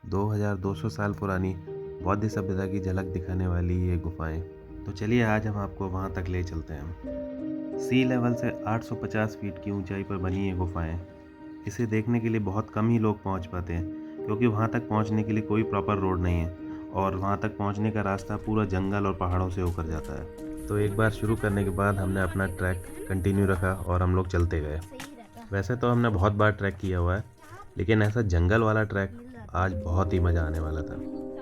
2200 साल पुरानी बौद्ध सभ्यता की झलक दिखाने वाली ये गुफाएं। तो चलिए आज हम आपको वहाँ तक ले चलते हैं। सी लेवल से 850 फीट की ऊंचाई पर बनी ये गुफाएं। इसे देखने के लिए बहुत कम ही लोग पहुँच पाते हैं, क्योंकि वहाँ तक पहुँचने के लिए कोई प्रॉपर रोड नहीं है और वहाँ तक पहुँचने का रास्ता पूरा जंगल और पहाड़ों से होकर जाता है। तो एक बार शुरू करने के बाद हमने अपना ट्रैक कंटिन्यू रखा और हम लोग चलते गए। वैसे तो हमने बहुत बार ट्रैक किया हुआ है, लेकिन ऐसा जंगल वाला ट्रैक आज बहुत ही मज़ा आने वाला था।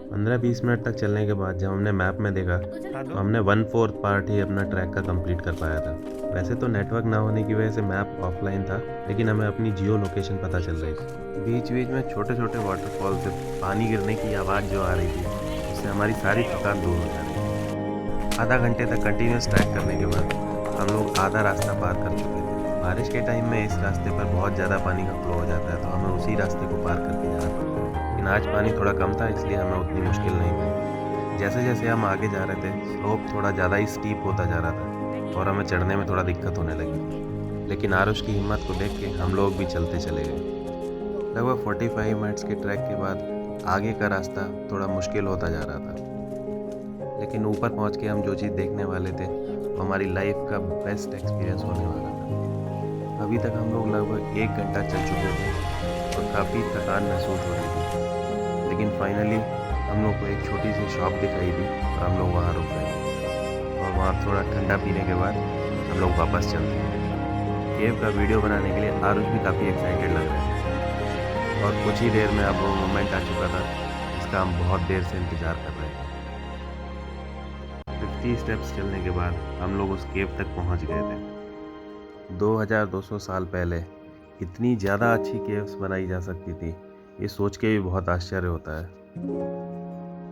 15-20 मिनट तक चलने के बाद जब हमने मैप में देखा तो हमने 1/4 पार्ट ही अपना ट्रैक का कंप्लीट कर पाया था। वैसे तो नेटवर्क ना होने की वजह से मैप ऑफलाइन था, लेकिन हमें अपनी जियो लोकेशन पता चल रही थी। बीच बीच में छोटे छोटे वाटरफॉल से पानी गिरने की आवाज़ जो आ रही थी, उससे हमारी सारी थकान दूर हो जा रही थी। आधा घंटे तक कंटिन्यूस ट्रैक करने के बाद हम लोग आधा रास्ता पार कर चुके थे। बारिश के टाइम में इस रास्ते पर बहुत ज़्यादा पानी का फ्लो हो जाता है, तो हमें उसी रास्ते को पार करके जाना पड़ता है। लेकिन आज पानी थोड़ा कम था, इसलिए हमें उतनी मुश्किल नहीं थी। जैसे जैसे हम आगे जा रहे थे, स्लोप थोड़ा ज़्यादा ही स्टीप होता जा रहा था और हमें चढ़ने में थोड़ा दिक्कत होने लगी। लेकिन आरुष की हिम्मत को देख के हम लोग भी चलते चले गए। लगभग 45 मिनट्स के ट्रैक के बाद आगे का रास्ता थोड़ा मुश्किल होता जा रहा था, लेकिन ऊपर पहुंच के हम जो चीज़ देखने वाले थे वो हमारी लाइफ का बेस्ट एक्सपीरियंस होने वाला था। अभी तक हम लोग लगभग 1 घंटा चल चुके थे और काफ़ी थकान महसूस हो रही थी, लेकिन फाइनली हम लोग को एक छोटी सी शॉप दिखाई दी और हम लोग वहाँ रुक गए और वहाँ थोड़ा ठंडा पीने के बाद हम लोग वापस चलते हैं। केव का वीडियो बनाने के लिए आरुष भी काफ़ी एक्साइटेड लग रहा है और कुछ ही देर में अब वो मोमेंट आ चुका था जिसका हम बहुत देर से इंतज़ार कर रहे थे। 50 स्टेप्स चलने के बाद हम लोग उस केव तक पहुँच गए थे। 2200 साल पहले इतनी ज़्यादा अच्छी केव्स बनाई जा सकती थी, ये सोच के भी बहुत आश्चर्य होता है।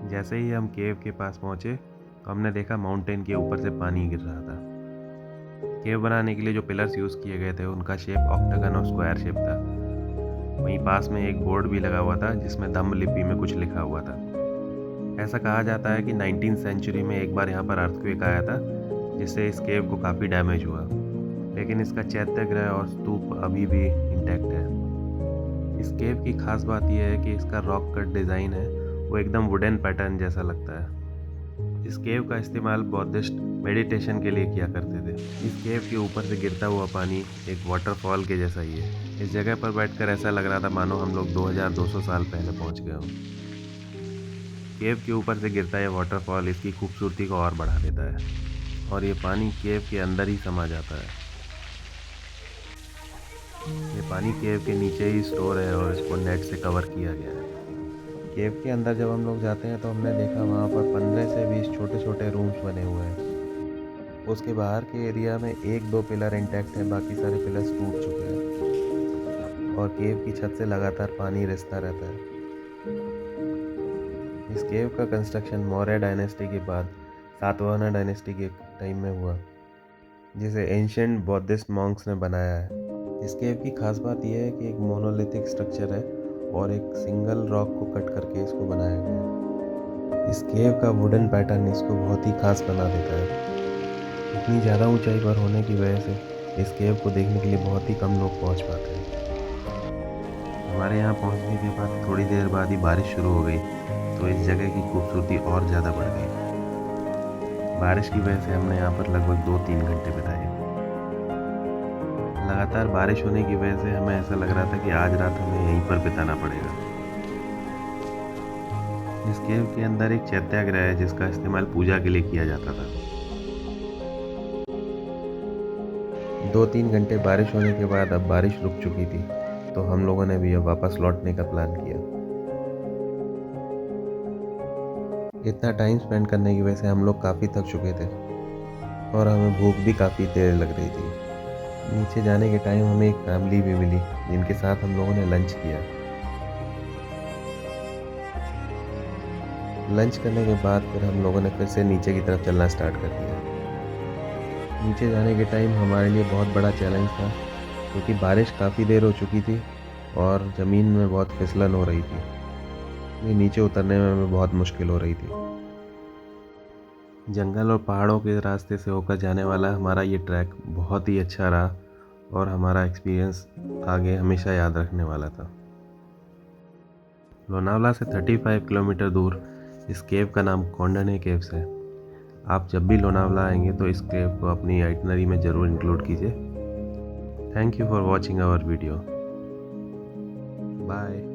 जैसे ही हम केव के पास पहुँचे तो हमने देखा माउंटेन के ऊपर से पानी गिर रहा था। केव बनाने के लिए जो पिलर्स यूज़ किए गए थे उनका शेप ऑक्टागन और स्क्वायर शेप था। वहीं पास में एक बोर्ड भी लगा हुआ था जिसमें धम्म लिपि में कुछ लिखा हुआ था। ऐसा कहा जाता है कि 19वीं सेंचुरी में एक बार यहाँ पर अर्थक्वेक आया था, जिससे इस केव को काफ़ी डैमेज हुआ, लेकिन इसका चैत्यगृह और स्तूप अभी भी इंटैक्ट है। इस केव की खास बात यह है कि इसका रॉक कट डिज़ाइन है वो एकदम वुडन पैटर्न जैसा लगता है। इस केव का इस्तेमाल बौद्धिस्ट मेडिटेशन के लिए किया करते थे। इस केव के ऊपर से गिरता हुआ पानी एक वाटरफॉल के जैसा ही है। इस जगह पर बैठकर ऐसा लग रहा था मानो हम लोग 2200 साल पहले पहुंच गए हों। केव के ऊपर से गिरता यह वाटरफॉल इसकी खूबसूरती को और बढ़ा देता है और ये पानी केव के अंदर ही समा जाता है। ये पानी केव के नीचे ही स्टोर है और इसको नेट से कवर किया गया है। केव के अंदर जब हम लोग जाते हैं तो हमने देखा वहाँ पर 15 से 20 छोटे छोटे रूम्स बने हुए हैं। उसके बाहर के एरिया में 1-2 पिलर इंटैक्ट हैं, बाकी सारे पिलर्स टूट चुके हैं और केव की छत से लगातार पानी रिसता रहता है। इस केव का कंस्ट्रक्शन मौर्य डायनेस्टी के बाद सातवाहन डायनेस्टी के टाइम में हुआ, जिसे एंशिएंट बौद्धिस्ट मॉन्क्स ने बनाया है। इस केव की खास बात यह है कि एक मोनोलिथिक स्ट्रक्चर है और एक सिंगल रॉक को कट करके इसको बनाया गया है। इस केव का वुडन पैटर्न इसको बहुत ही खास बना देता है। इतनी ज़्यादा ऊंचाई पर होने की वजह से इस केव को देखने के लिए बहुत ही कम लोग पहुंच पाते हैं। हमारे यहाँ पहुंचने के बाद थोड़ी देर बाद ही बारिश शुरू हो गई, तो इस जगह की खूबसूरती और ज़्यादा बढ़ गई। बारिश की वजह से हमने यहाँ पर लगभग 2-3 घंटे बिताए। लगातार बारिश होने की वजह से हमें ऐसा लग रहा था कि आज रात हमें यहीं पर बिताना पड़ेगा। इस केव के अंदर एक चैत्यागृह है जिसका इस्तेमाल पूजा के लिए किया जाता था। 2-3 घंटे बारिश होने के बाद अब बारिश रुक चुकी थी, तो हम लोगों ने भी अब वापस लौटने का प्लान किया। इतना टाइम स्पेंड करने की वजह से हम लोग काफ़ी थक चुके थे और हमें भूख भी काफ़ी देर लग रही थी। नीचे जाने के टाइम हमें एक फैमिली भी मिली जिनके साथ हम लोगों ने लंच किया। लंच करने के बाद फिर हम लोगों ने फिर से नीचे की तरफ चलना स्टार्ट कर दिया। नीचे जाने के टाइम हमारे लिए बहुत बड़ा चैलेंज था, क्योंकि बारिश काफ़ी देर हो चुकी थी और ज़मीन में बहुत फिसलन हो रही थी। ये नीचे उतरने में हमें बहुत मुश्किल हो रही थी। जंगल और पहाड़ों के रास्ते से होकर जाने वाला हमारा ये ट्रैक बहुत ही अच्छा रहा और हमारा एक्सपीरियंस आगे हमेशा याद रखने वाला था। लोनावला से 35 किलोमीटर दूर इस केव का नाम कौंडन्हे केव्स है। आप जब भी लोनावला आएंगे तो इस केव को अपनी आइटनरी में ज़रूर इंक्लूड कीजिए। Thank you for watching our video. Bye.